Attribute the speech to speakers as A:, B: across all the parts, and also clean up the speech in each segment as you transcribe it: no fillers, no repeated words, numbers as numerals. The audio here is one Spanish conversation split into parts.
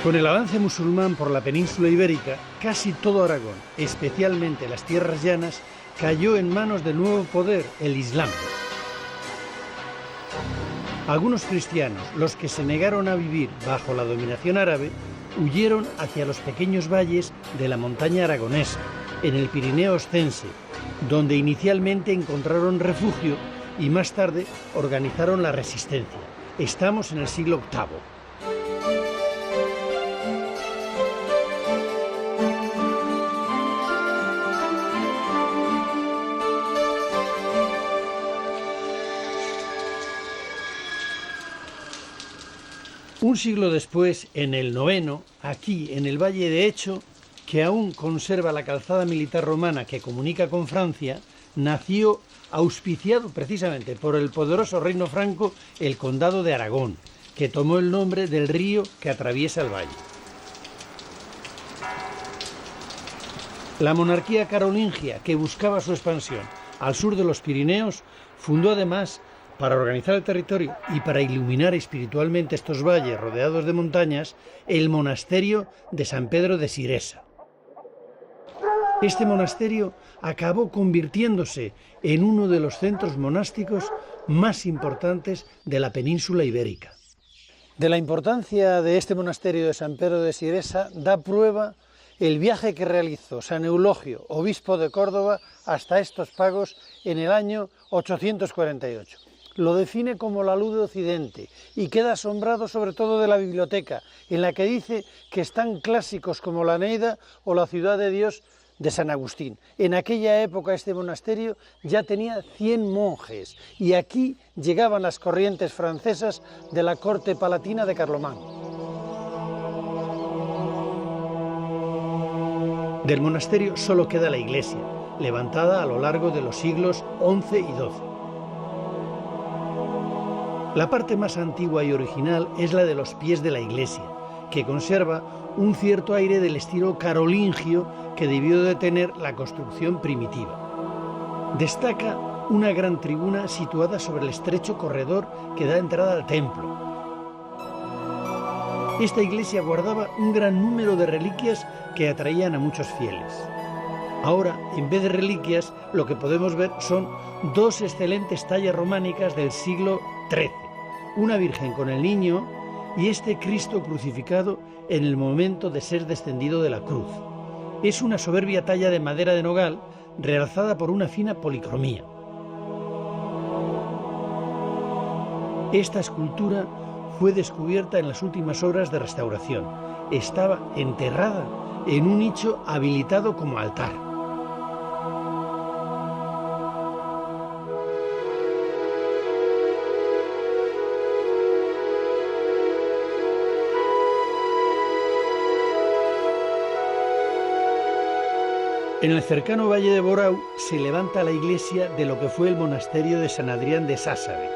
A: Con el avance musulmán por la península ibérica, casi todo Aragón, especialmente las tierras llanas, cayó en manos del nuevo poder, el Islam. Algunos cristianos, los que se negaron a vivir bajo la dominación árabe, huyeron hacia los pequeños valles de la montaña aragonesa, en el Pirineo Oscense, donde inicialmente encontraron refugio y más tarde organizaron la resistencia. Estamos en el siglo VIII. Un siglo después, en el IX, aquí en el Valle de Hecho, que aún conserva la calzada militar romana que comunica con Francia, nació, auspiciado precisamente por el poderoso reino franco, el Condado de Aragón, que tomó el nombre del río que atraviesa el valle. La monarquía carolingia, que buscaba su expansión al sur de los Pirineos, fundó además, para organizar el territorio y para iluminar espiritualmente estos valles rodeados de montañas, el monasterio de San Pedro de Siresa. Este monasterio acabó convirtiéndose en uno de los centros monásticos más importantes de la península ibérica. De la importancia de este monasterio de San Pedro de Siresa da prueba el viaje que realizó San Eulogio, obispo de Córdoba, hasta estos pagos en el año 848. Lo define como la luz de Occidente y queda asombrado sobre todo de la biblioteca, en la que dice que están clásicos como la Eneida o la Ciudad de Dios de San Agustín. En aquella época este monasterio ya tenía 100 monjes y aquí llegaban las corrientes francesas de la corte palatina de Carlomán. Del monasterio solo queda la iglesia, levantada a lo largo de los siglos XI y XII. La parte más antigua y original es la de los pies de la iglesia, que conserva un cierto aire del estilo carolingio que debió de tener la construcción primitiva. Destaca una gran tribuna situada sobre el estrecho corredor que da entrada al templo. Esta iglesia guardaba un gran número de reliquias que atraían a muchos fieles. Ahora, en vez de reliquias, lo que podemos ver son dos excelentes tallas románicas del siglo XIII, una Virgen con el Niño y este Cristo crucificado en el momento de ser descendido de la cruz. Es una soberbia talla de madera de nogal realzada por una fina policromía. Esta escultura fue descubierta en las últimas obras de restauración. Estaba enterrada en un nicho habilitado como altar. En el cercano valle de Borau se levanta la iglesia de lo que fue el monasterio de San Adrián de Sásabe.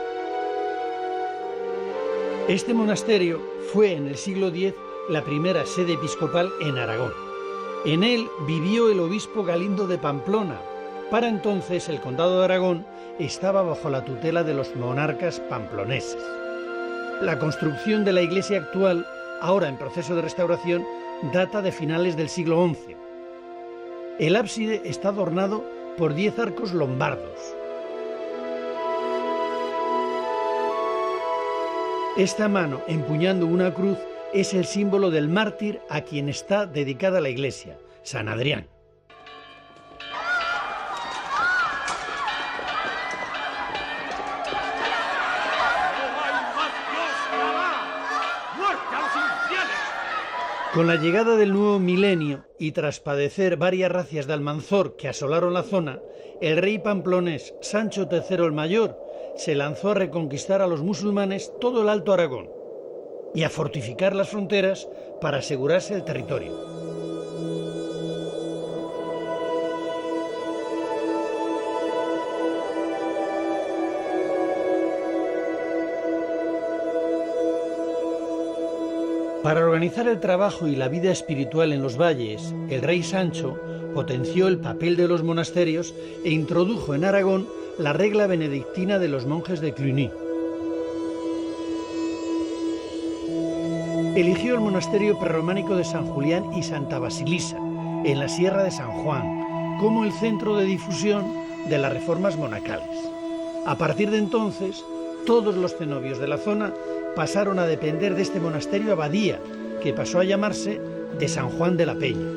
A: Este monasterio fue en el siglo X la primera sede episcopal en Aragón. En él vivió el obispo Galindo de Pamplona. Para entonces el condado de Aragón estaba bajo la tutela de los monarcas pamploneses. La construcción de la iglesia actual, ahora en proceso de restauración, data de finales del siglo XI. El ábside está adornado por 10 arcos lombardos. Esta mano empuñando una cruz es el símbolo del mártir a quien está dedicada la iglesia, San Adrián. Con la llegada del nuevo milenio y tras padecer varias racias de Almanzor que asolaron la zona, el rey pamplonés Sancho III el Mayor se lanzó a reconquistar a los musulmanes todo el Alto Aragón y a fortificar las fronteras para asegurarse el territorio. Para organizar el trabajo y la vida espiritual en los valles, el rey Sancho potenció el papel de los monasterios e introdujo en Aragón la regla benedictina de los monjes de Cluny. Eligió el monasterio prerrománico de San Julián y Santa Basilisa, en la Sierra de San Juan, como el centro de difusión de las reformas monacales. A partir de entonces, todos los cenobios de la zona pasaron a depender de este monasterio abadía, que pasó a llamarse de San Juan de la Peña.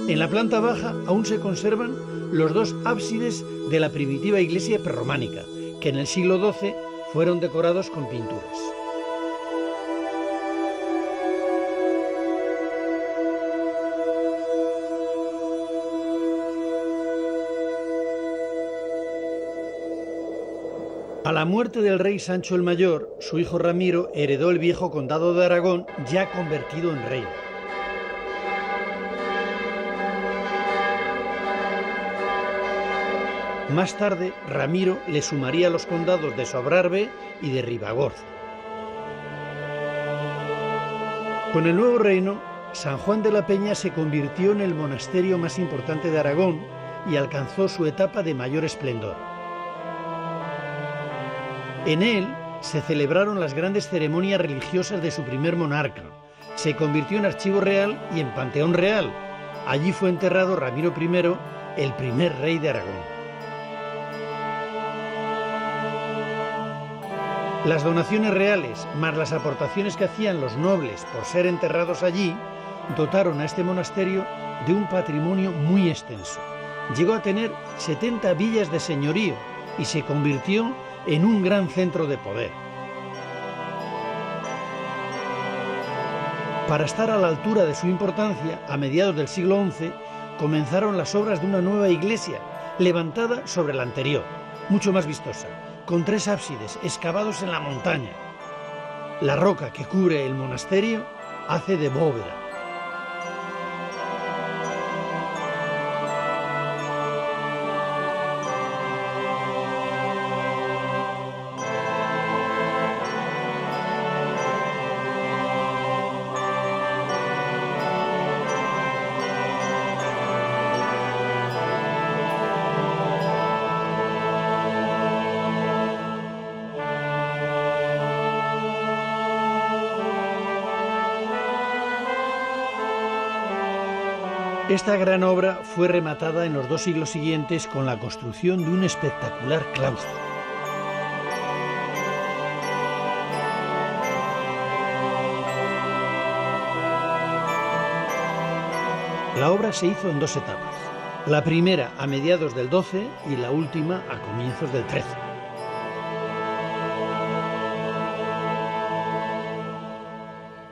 A: En la planta baja aún se conservan los dos ábsides de la primitiva iglesia prerrománica, que en el siglo XII fueron decorados con pinturas. A la muerte del rey Sancho el Mayor, su hijo Ramiro heredó el viejo condado de Aragón, ya convertido en reino. Más tarde, Ramiro le sumaría los condados de Sobrarbe y de Ribagorza. Con el nuevo reino, San Juan de la Peña se convirtió en el monasterio más importante de Aragón y alcanzó su etapa de mayor esplendor. En él se celebraron las grandes ceremonias religiosas de su primer monarca. Se convirtió en archivo real y en panteón real. Allí fue enterrado Ramiro I, el primer rey de Aragón. Las donaciones reales, más las aportaciones que hacían los nobles por ser enterrados allí, dotaron a este monasterio de un patrimonio muy extenso. Llegó a tener 70 villas de señorío y se convirtió en un gran centro de poder. Para estar a la altura de su importancia, a mediados del siglo XI, comenzaron las obras de una nueva iglesia, levantada sobre la anterior, mucho más vistosa, con 3 ábsides excavados en la montaña. La roca que cubre el monasterio hace de bóveda. Esta gran obra fue rematada en los 2 siglos siguientes con la construcción de un espectacular claustro. La obra se hizo en 2 etapas, la primera a mediados del XII y la última a comienzos del XIII.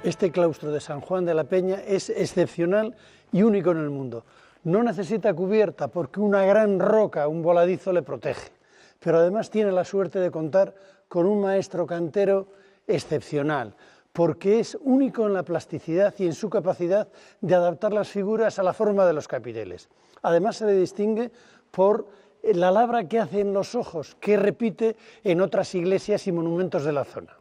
A: Este claustro de San Juan de la Peña es excepcional y único en el mundo. No necesita cubierta porque una gran roca, un voladizo, le protege, pero además tiene la suerte de contar con un maestro cantero excepcional, porque es único en la plasticidad y en su capacidad de adaptar las figuras a la forma de los capiteles. Además se le distingue por la labra que hace en los ojos, que repite en otras iglesias y monumentos de la zona.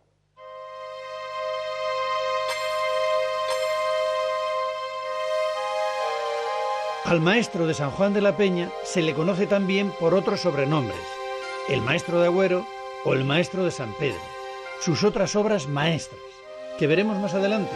A: Al maestro de San Juan de la Peña se le conoce también por otros sobrenombres, el maestro de Agüero o el maestro de San Pedro, sus otras obras maestras, que veremos más adelante.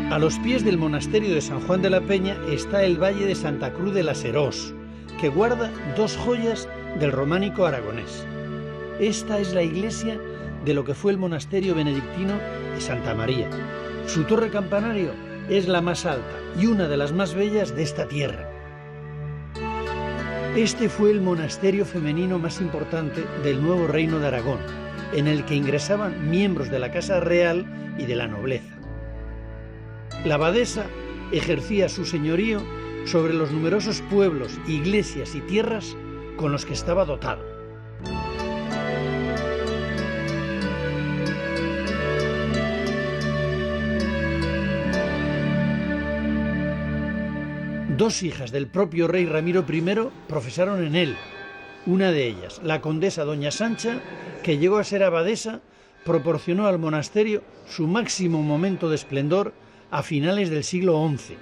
A: A los pies del monasterio de San Juan de la Peña está el Valle de Santa Cruz de la Serós, que guarda 2 joyas del románico aragonés. Esta es la iglesia de lo que fue el monasterio benedictino de Santa María. Su torre campanario es la más alta y una de las más bellas de esta tierra. Este fue el monasterio femenino más importante del nuevo reino de Aragón, en el que ingresaban miembros de la casa real y de la nobleza. La abadesa ejercía su señorío sobre los numerosos pueblos, iglesias y tierras con los que estaba dotado. Dos hijas del propio rey Ramiro I profesaron en él. Una de ellas, la condesa doña Sancha, que llegó a ser abadesa, proporcionó al monasterio su máximo momento de esplendor a finales del siglo XI.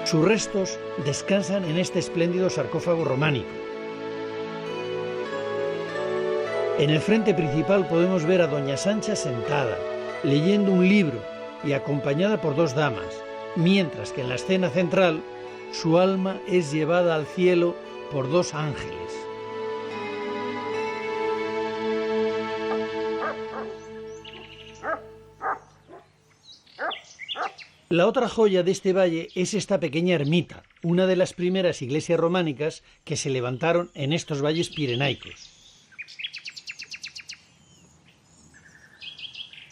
A: Sus restos descansan en este espléndido sarcófago románico. En el frente principal podemos ver a doña Sancha sentada, leyendo un libro y acompañada por dos damas, mientras que en la escena central su alma es llevada al cielo por dos ángeles. La otra joya de este valle es esta pequeña ermita, una de las primeras iglesias románicas que se levantaron en estos valles pirenaicos.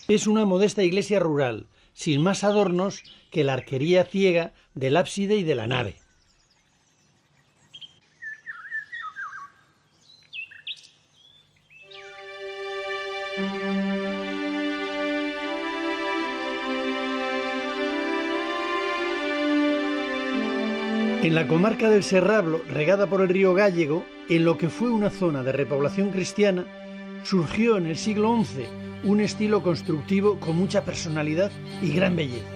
A: Es una modesta iglesia rural, sin más adornos que la arquería ciega del ábside y de la nave. En la comarca del Serrablo, regada por el río Gállego, en lo que fue una zona de repoblación cristiana, surgió en el siglo XI un estilo constructivo con mucha personalidad y gran belleza.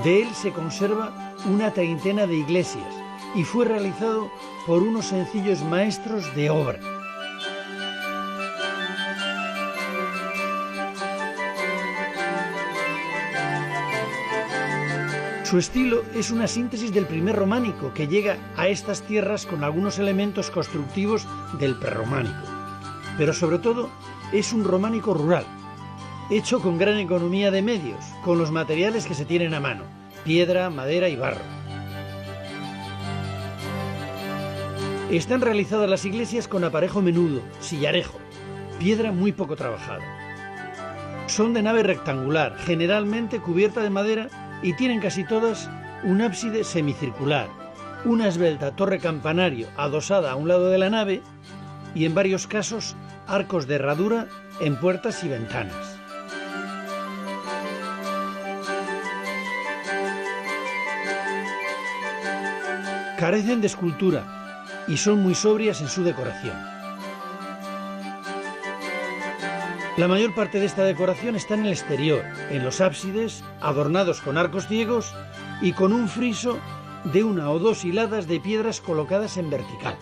A: De él se conserva una treintena de iglesias y fue realizado por unos sencillos maestros de obra. Su estilo es una síntesis del primer románico que llega a estas tierras con algunos elementos constructivos del prerrománico. Pero sobre todo es un románico rural, hecho con gran economía de medios, con los materiales que se tienen a mano, piedra, madera y barro. Están realizadas las iglesias con aparejo menudo, sillarejo, piedra muy poco trabajada. Son de nave rectangular, generalmente cubierta de madera, y tienen casi todas un ábside semicircular, una esbelta torre campanario adosada a un lado de la nave y en varios casos arcos de herradura en puertas y ventanas. Carecen de escultura y son muy sobrias en su decoración. La mayor parte de esta decoración está en el exterior, en los ábsides, adornados con arcos ciegos y con un friso de una o dos hiladas de piedras colocadas en vertical.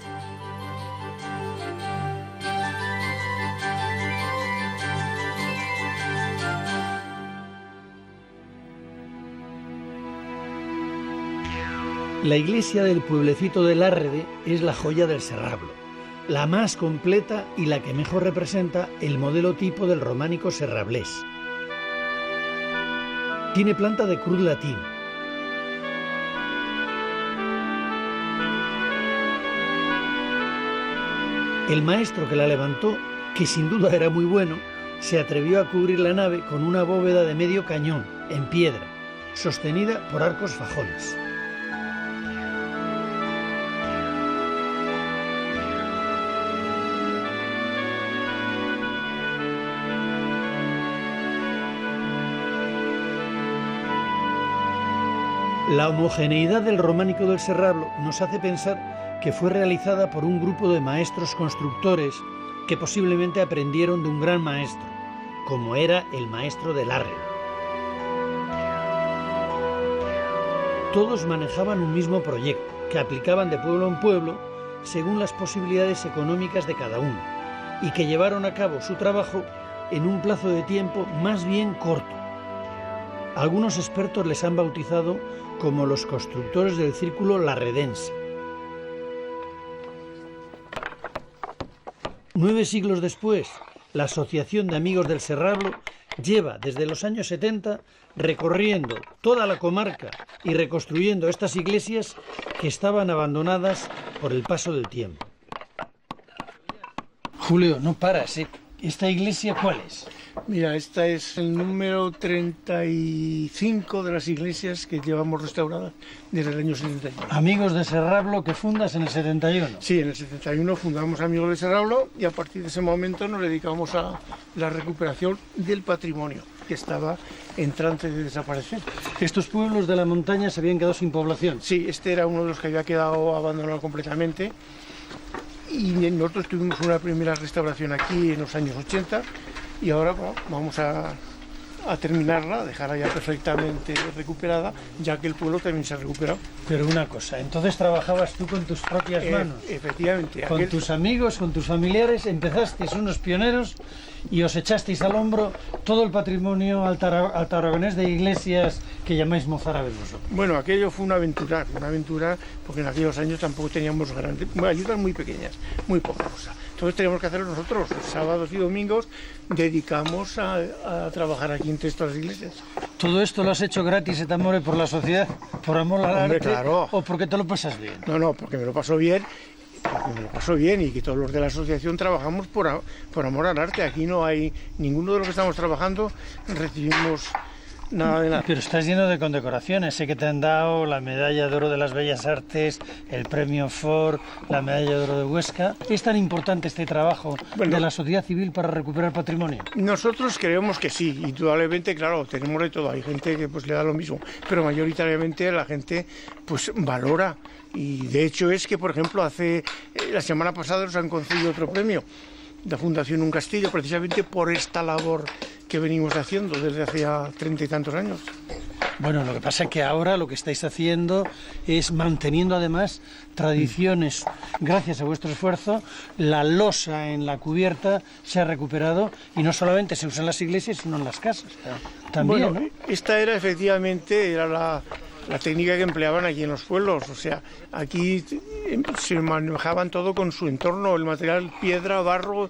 A: La iglesia del pueblecito de Lárrede es la joya del Serrablo, la más completa y la que mejor representa el modelo tipo del románico serrablés. Tiene planta de cruz latina. El maestro que la levantó, que sin duda era muy bueno, se atrevió a cubrir la nave con una bóveda de medio cañón, en piedra, sostenida por arcos fajones. La homogeneidad del románico del Serrablo nos hace pensar que fue realizada por un grupo de maestros constructores que posiblemente aprendieron de un gran maestro, como era el maestro de Lárrede. Todos manejaban un mismo proyecto, que aplicaban de pueblo en pueblo según las posibilidades económicas de cada uno, y que llevaron a cabo su trabajo en un plazo de tiempo más bien corto. Algunos expertos les han bautizado como los constructores del círculo larredense. 9 siglos después, la Asociación de Amigos del Serrablo lleva desde los años 70 recorriendo toda la comarca y reconstruyendo estas iglesias que estaban abandonadas por el paso del tiempo. Julio, no paras, ¿eh? ¿Esta iglesia cuál es?
B: Mira, esta es el número 35 de las iglesias que llevamos restauradas desde el año 71.
A: Amigos de Serrablo que fundas en el 71.
B: Sí, en el 71 fundamos Amigos de Serrablo y a partir de ese momento nos dedicamos a la recuperación del patrimonio. que estaba en trance de desaparecer.
A: Estos pueblos de la montaña se habían quedado sin población.
B: Sí, este era uno de los que había quedado abandonado completamente y nosotros tuvimos una primera restauración aquí en los años 80 y ahora bueno, vamos a terminarla, a dejarla ya perfectamente recuperada, ya que el pueblo también se ha recuperado.
A: Pero una cosa, entonces trabajabas tú con tus propias manos.
B: Efectivamente.
A: Con tus amigos, con tus familiares, empezasteis unos pioneros y os echasteis al hombro todo el patrimonio alto-aragonés de iglesias que llamáis mozárabes vosotros.
B: Bueno, aquello fue una aventura, porque en aquellos años tampoco teníamos ayudas muy pequeñas, muy poca cosa. Entonces teníamos que hacerlo nosotros, sábados y domingos dedicamos a trabajar aquí entre estas iglesias.
A: ¿Todo esto lo has hecho gratis et amore por la sociedad, por amor al
B: Hombre,
A: arte,
B: claro.
A: o porque te lo pasas bien?
B: No, porque me lo paso bien, y que todos los de la asociación trabajamos por amor al arte. Aquí no hay ninguno de los que estamos trabajando, recibimos nada de nada.
A: Pero estás lleno de condecoraciones. Sé que te han dado la medalla de oro de las Bellas Artes, el premio Ford, la medalla de oro de Huesca. ¿Es tan importante este trabajo de la sociedad civil para recuperar patrimonio?
B: Nosotros creemos que sí, indudablemente, claro, tenemos de todo. Hay gente que pues le da lo mismo, pero mayoritariamente la gente pues valora. Y de hecho es que, por ejemplo, la semana pasada nos han concedido otro premio, la Fundación Un Castillo, precisamente por esta labor que venimos haciendo desde hace ya 30 y tantos años.
A: Bueno, lo que pasa es que ahora lo que estáis haciendo es manteniendo además tradiciones. Gracias a vuestro esfuerzo, la losa en la cubierta se ha recuperado y no solamente se usa en las iglesias, sino en las casas. También,
B: bueno,
A: ¿no?
B: Esta era la técnica que empleaban aquí en los pueblos. O sea, aquí se manejaban todo con su entorno, el material, piedra, barro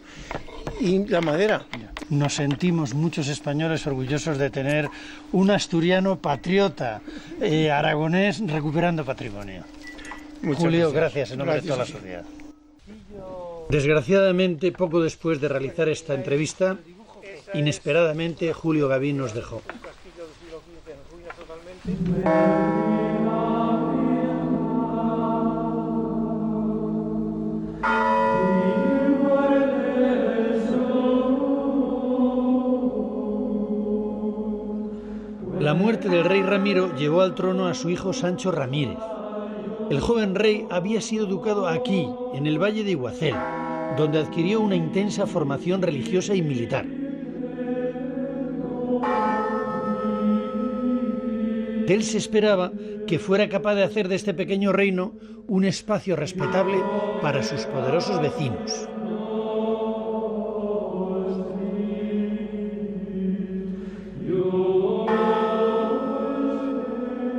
B: y la madera.
A: Nos sentimos muchos españoles orgullosos de tener un asturiano patriota aragonés recuperando patrimonio. Julio, gracias en nombre de toda la sociedad. Desgraciadamente, poco después de realizar esta entrevista, inesperadamente Julio Gavín nos dejó. La muerte del rey Ramiro llevó al trono a su hijo Sancho Ramírez. El joven rey había sido educado aquí, en el Valle de Iguacel, donde adquirió una intensa formación religiosa y militar. De él se esperaba que fuera capaz de hacer de este pequeño reino un espacio respetable para sus poderosos vecinos.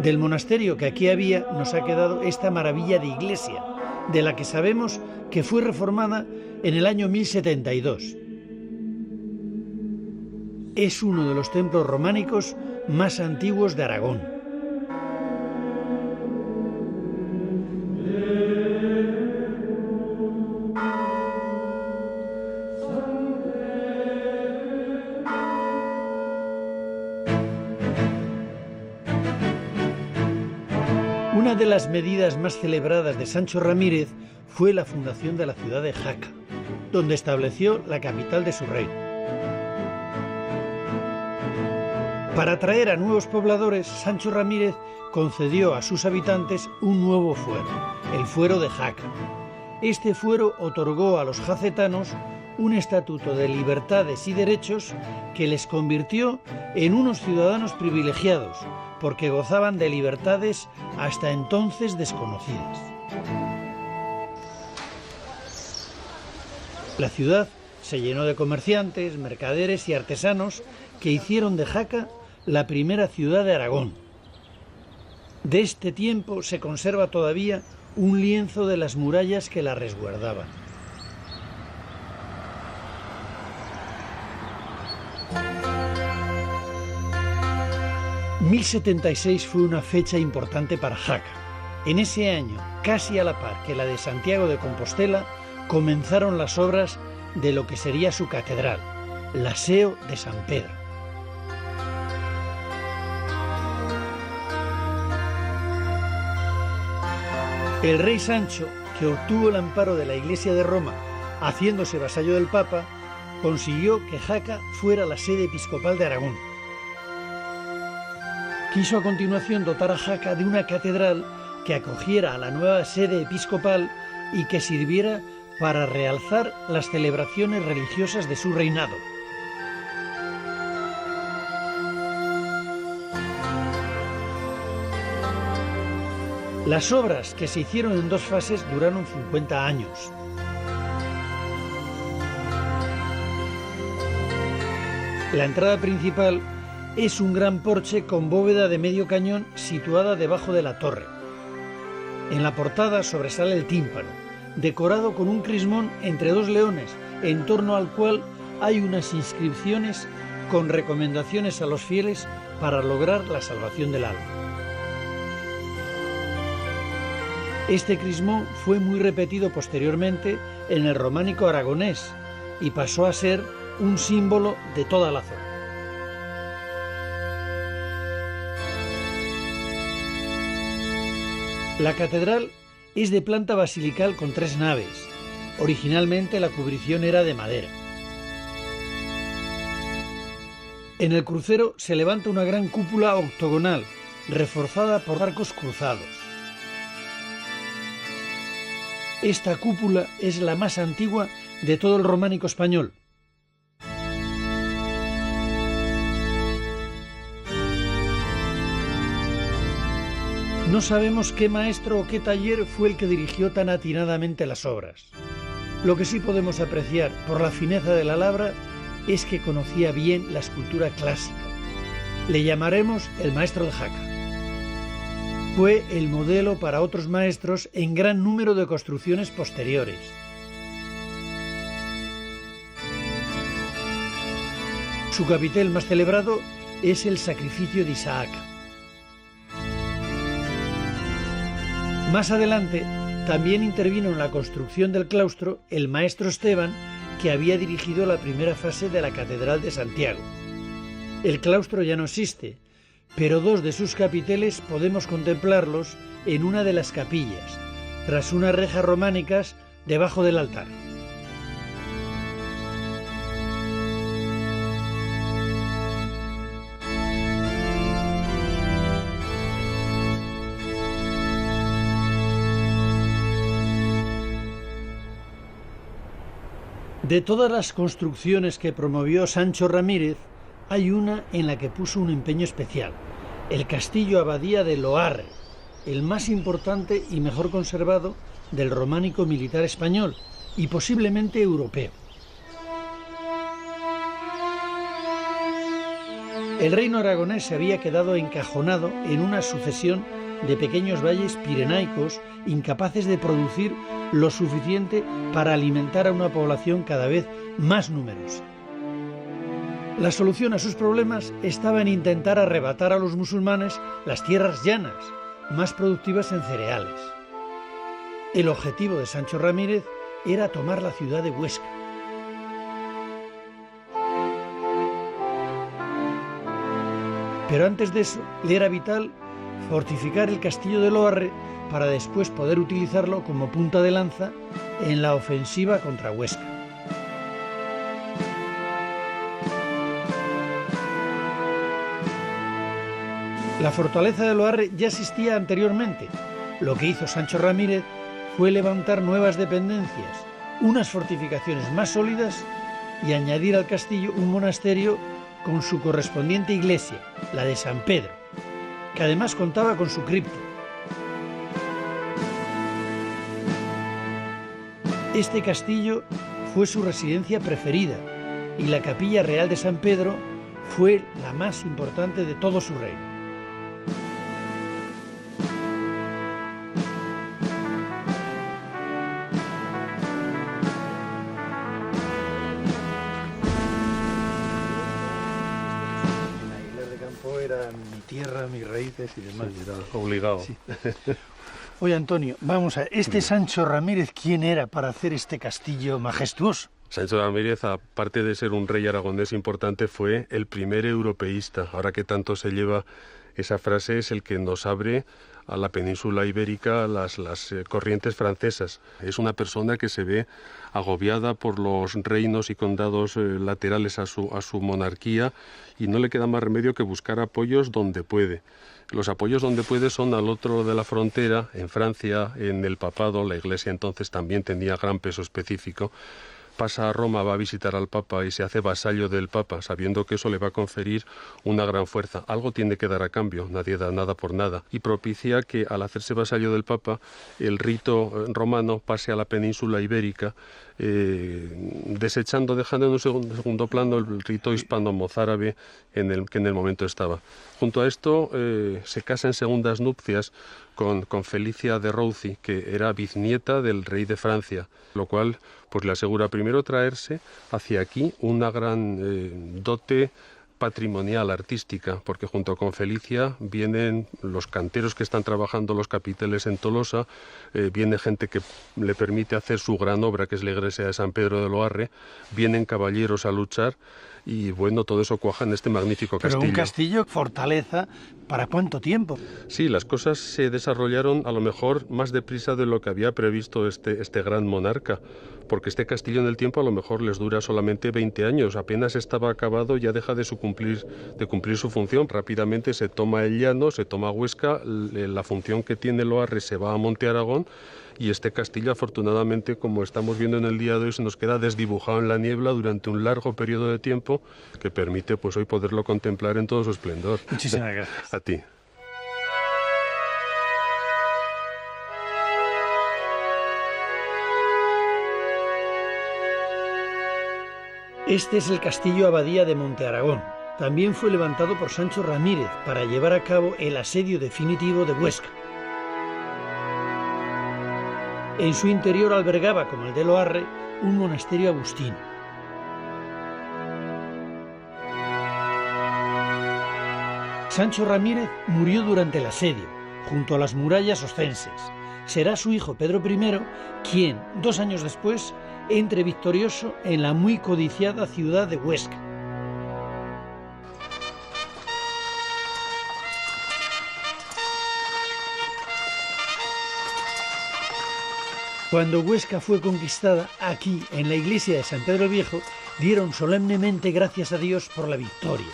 A: Del monasterio que aquí había nos ha quedado esta maravilla de iglesia, de la que sabemos que fue reformada en el año 1072. Es uno de los templos románicos más antiguos de Aragón. Una de las medidas más celebradas de Sancho Ramírez fue la fundación de la ciudad de Jaca, donde estableció la capital de su reino. Para atraer a nuevos pobladores, Sancho Ramírez concedió a sus habitantes un nuevo fuero, el fuero de Jaca. Este fuero otorgó a los jacetanos un estatuto de libertades y derechos que les convirtió en unos ciudadanos privilegiados, porque gozaban de libertades hasta entonces desconocidas. La ciudad se llenó de comerciantes, mercaderes y artesanos que hicieron de Jaca la primera ciudad de Aragón. De este tiempo se conserva todavía un lienzo de las murallas que la resguardaban. ...1076 fue una fecha importante para Jaca. En ese año, casi a la par que la de Santiago de Compostela, comenzaron las obras de lo que sería su catedral, la Seo de San Pedro. El rey Sancho, que obtuvo el amparo de la Iglesia de Roma, haciéndose vasallo del Papa, consiguió que Jaca fuera la sede episcopal de Aragón, Quiso a continuación dotar a Jaca de una catedral que acogiera a la nueva sede episcopal y que sirviera para realzar las celebraciones religiosas de su reinado. Las obras, que se hicieron en 2 fases, duraron 50 años. La entrada principal es un gran porche con bóveda de medio cañón situada debajo de la torre. En la portada sobresale el tímpano, decorado con un crismón entre 2 leones, en torno al cual hay unas inscripciones con recomendaciones a los fieles para lograr la salvación del alma. Este crismón fue muy repetido posteriormente en el románico aragonés y pasó a ser un símbolo de toda la zona. La catedral es de planta basilical con 3 naves. Originalmente la cubrición era de madera. En el crucero se levanta una gran cúpula octogonal, reforzada por arcos cruzados. Esta cúpula es la más antigua de todo el románico español. No sabemos qué maestro o qué taller fue el que dirigió tan atinadamente las obras. Lo que sí podemos apreciar por la fineza de la labra es que conocía bien la escultura clásica. Le llamaremos el maestro de Jaca. Fue el modelo para otros maestros en gran número de construcciones posteriores. Su capitel más celebrado es el sacrificio de Isaac. Más adelante también intervino en la construcción del claustro el maestro Esteban, que había dirigido la primera fase de la Catedral de Santiago. El claustro ya no existe, pero 2 de sus capiteles podemos contemplarlos en una de las capillas, tras unas rejas románicas debajo del altar. De todas las construcciones que promovió Sancho Ramírez, hay una en la que puso un empeño especial: el castillo abadía de Loarre, el más importante y mejor conservado del románico militar español y posiblemente europeo. El reino aragonés se había quedado encajonado en una sucesión de pequeños valles pirenaicos incapaces de producir lo suficiente para alimentar a una población cada vez más numerosa. La solución a sus problemas estaba en intentar arrebatar a los musulmanes las tierras llanas, más productivas en cereales. El objetivo de Sancho Ramírez era tomar la ciudad de Huesca. Pero antes de eso, le era vital fortificar el castillo de Loarre para después poder utilizarlo como punta de lanza en la ofensiva contra Huesca. La fortaleza de Loarre ya existía anteriormente. Lo que hizo Sancho Ramírez fue levantar nuevas dependencias, unas fortificaciones más sólidas y añadir al castillo un monasterio con su correspondiente iglesia, la de San Pedro, que además contaba con su cripta. Este castillo fue su residencia preferida y la capilla real de San Pedro fue la más importante de todo su reino. Mi tierra, mis raíces y demás.
C: Sí, era obligado.
A: Sí. Oye, Antonio, vamos a ver, ¿este Sancho Ramírez quién era para hacer este castillo majestuoso?
C: Sancho Ramírez, aparte de ser un rey aragonés importante, fue el primer europeísta. Ahora que tanto se lleva esa frase, es el que nos abre a la península ibérica las corrientes francesas. Es una persona que se ve agobiada por los reinos y condados laterales a su monarquía y no le queda más remedio que buscar apoyos donde puede. Los apoyos donde puede son al otro lado de la frontera, en Francia, en el papado. La Iglesia entonces también tenía gran peso específico. Pasa a Roma, va a visitar al Papa y se hace vasallo del Papa, sabiendo que eso le va a conferir una gran fuerza. Algo tiene que dar a cambio, nadie da nada por nada. Y propicia que al hacerse vasallo del Papa, el rito romano pase a la península ibérica, dejando en un segundo plano el rito hispano-mozárabe que en el momento estaba. Junto a esto se casa en segundas nupcias con Felicia de Roucy, que era biznieta del rey de Francia, lo cual pues le asegura primero traerse hacia aquí una gran dote patrimonial, artística, porque junto con Felicia vienen los canteros que están trabajando los capiteles en Tolosa, viene gente que le permite hacer su gran obra, que es la iglesia de San Pedro de Loarre, vienen caballeros a luchar y bueno, todo eso cuaja en este magnífico castillo.
A: Pero un castillo, fortaleza, ¿para cuánto tiempo?
C: Sí, las cosas se desarrollaron a lo mejor más deprisa de lo que había previsto este gran monarca, porque este castillo en el tiempo a lo mejor les dura solamente 20 años, apenas estaba acabado, ya deja de cumplir su función, rápidamente se toma el llano, se toma Huesca, la función que tiene Loarre se va a Monte Aragón, y este castillo afortunadamente, como estamos viendo en el día de hoy, se nos queda desdibujado en la niebla durante un largo periodo de tiempo que permite pues hoy poderlo contemplar en todo su esplendor.
A: Muchísimas gracias.
C: A ti.
A: Este es el castillo abadía de Monte Aragón. También fue levantado por Sancho Ramírez para llevar a cabo el asedio definitivo de Huesca. En su interior albergaba, como el de Loarre, un monasterio agustino. Sancho Ramírez murió durante el asedio, junto a las murallas oscenses. Será su hijo Pedro I quien, 2 años después, entre victorioso en la muy codiciada ciudad de Huesca. Cuando Huesca fue conquistada, aquí, en la iglesia de San Pedro el Viejo, dieron solemnemente gracias a Dios por la victoria.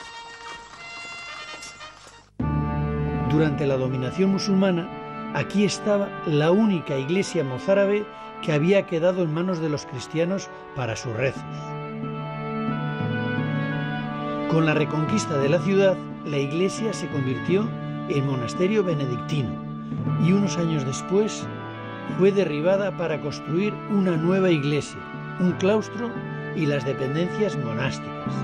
A: Durante la dominación musulmana, aquí estaba la única iglesia mozárabe que había quedado en manos de los cristianos para sus rezos. Con la reconquista de la ciudad, la iglesia se convirtió en monasterio benedictino y unos años después fue derribada para construir una nueva iglesia, un claustro y las dependencias monásticas.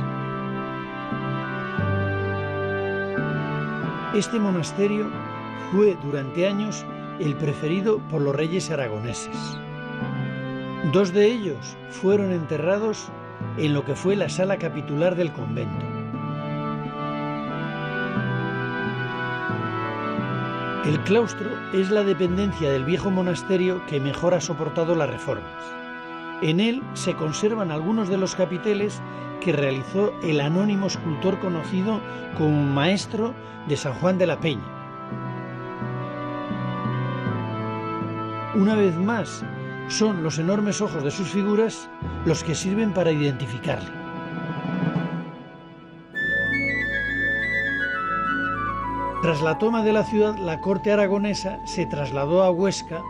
A: Este monasterio fue durante años el preferido por los reyes aragoneses. 2 de ellos fueron enterrados en lo que fue la sala capitular del convento. El claustro es la dependencia del viejo monasterio que mejor ha soportado las reformas. En él se conservan algunos de los capiteles que realizó el anónimo escultor conocido como maestro de San Juan de la Peña. Una vez más, son los enormes ojos de sus figuras los que sirven para identificarle. Tras la toma de la ciudad, la corte aragonesa se trasladó a Huesca,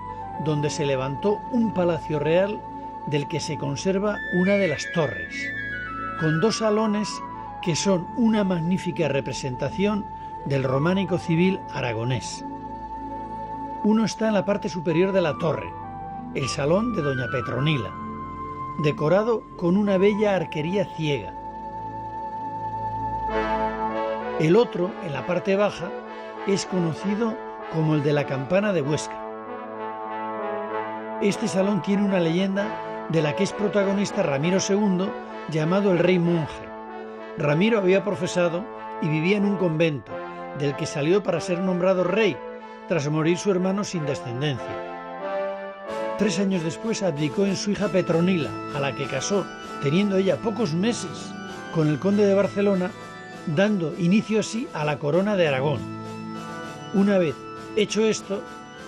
A: donde se levantó un palacio real del que se conserva una de las torres, con 2 salones que son una magnífica representación del románico civil aragonés. Uno está en la parte superior de la torre, el salón de doña Petronila, decorado con una bella arquería ciega. El otro, en la parte baja, es conocido como el de la campana de Huesca. Este salón tiene una leyenda de la que es protagonista Ramiro II, llamado el Rey Monje. Ramiro había profesado y vivía en un convento, del que salió para ser nombrado rey, tras morir su hermano sin descendencia. 3 años después abdicó en su hija Petronila, a la que casó, teniendo ella pocos meses, con el conde de Barcelona, dando inicio así a la corona de Aragón. Una vez Hecho esto,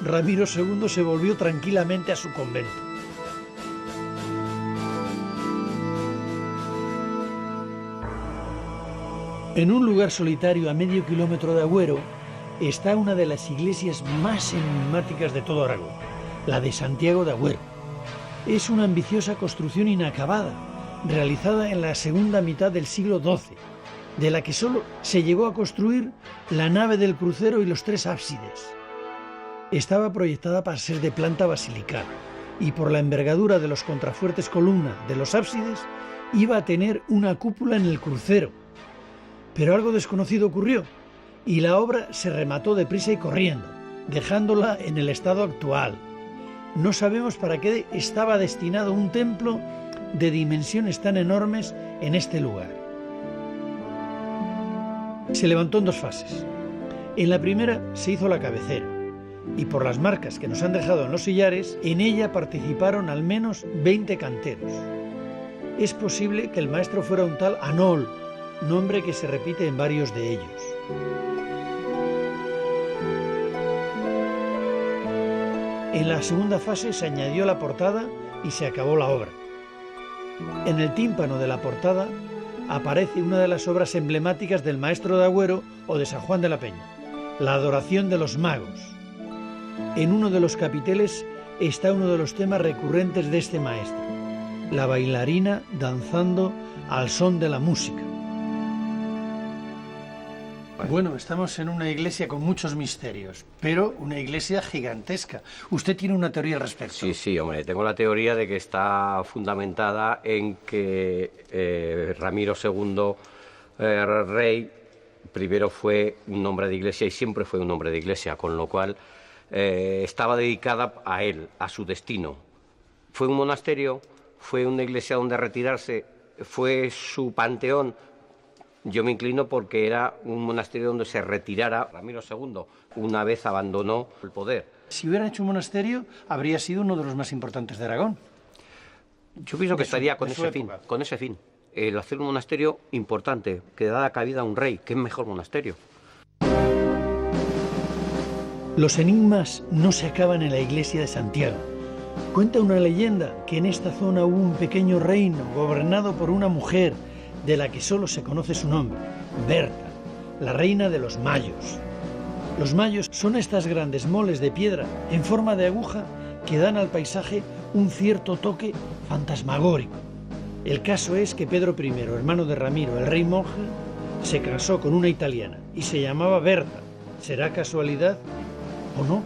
A: Ramiro II se volvió tranquilamente a su convento. En un lugar solitario a medio kilómetro de Agüero está una de las iglesias más enigmáticas de todo Aragón, la de Santiago de Agüero. Es una ambiciosa construcción inacabada, realizada en la segunda mitad del siglo XII, de la que solo se llegó a construir la nave del crucero y los 3 ábsides. Estaba proyectada para ser de planta basilical y por la envergadura de los contrafuertes columna de los ábsides iba a tener una cúpula en el crucero. Pero algo desconocido ocurrió y la obra se remató deprisa y corriendo, dejándola en el estado actual. No sabemos para qué estaba destinado un templo de dimensiones tan enormes en este lugar. Se levantó en 2 fases. En la primera se hizo la cabecera y por las marcas que nos han dejado en los sillares, en ella participaron al menos 20 canteros. Es posible que el maestro fuera un tal Anol, nombre que se repite en varios de ellos. En la segunda fase se añadió la portada y se acabó la obra. En el tímpano de la portada aparece una de las obras emblemáticas del maestro de Agüero o de San Juan de la Peña, la adoración de los magos. En uno de los capiteles está uno de los temas recurrentes de este maestro, la bailarina danzando al son de la música. Bueno, estamos en una iglesia con muchos misterios, pero una iglesia gigantesca. ¿Usted tiene una teoría al respecto?
D: Sí, hombre, tengo la teoría de que está fundamentada en que Ramiro II, rey, primero fue un hombre de iglesia y siempre fue un hombre de iglesia, con lo cual estaba dedicada a él, a su destino. Fue un monasterio, fue una iglesia donde retirarse, fue su panteón. Yo me inclino porque era un monasterio donde se retirara Ramiro II una vez abandonó el poder.
A: Si hubieran hecho un monasterio, habría sido uno de los más importantes de Aragón.
D: Yo pienso que estaría con ese fin. El hacer un monasterio importante, que da cabida a un rey. ¿Qué mejor monasterio?
A: Los enigmas no se acaban en la iglesia de Santiago. Cuenta una leyenda que en esta zona hubo un pequeño reino gobernado por una mujer de la que solo se conoce su nombre, Berta, la reina de los mayos. Los mayos son estas grandes moles de piedra en forma de aguja que dan al paisaje un cierto toque fantasmagórico. El caso es que Pedro I, hermano de Ramiro, el rey monje, se casó con una italiana y se llamaba Berta. ¿Será casualidad o no?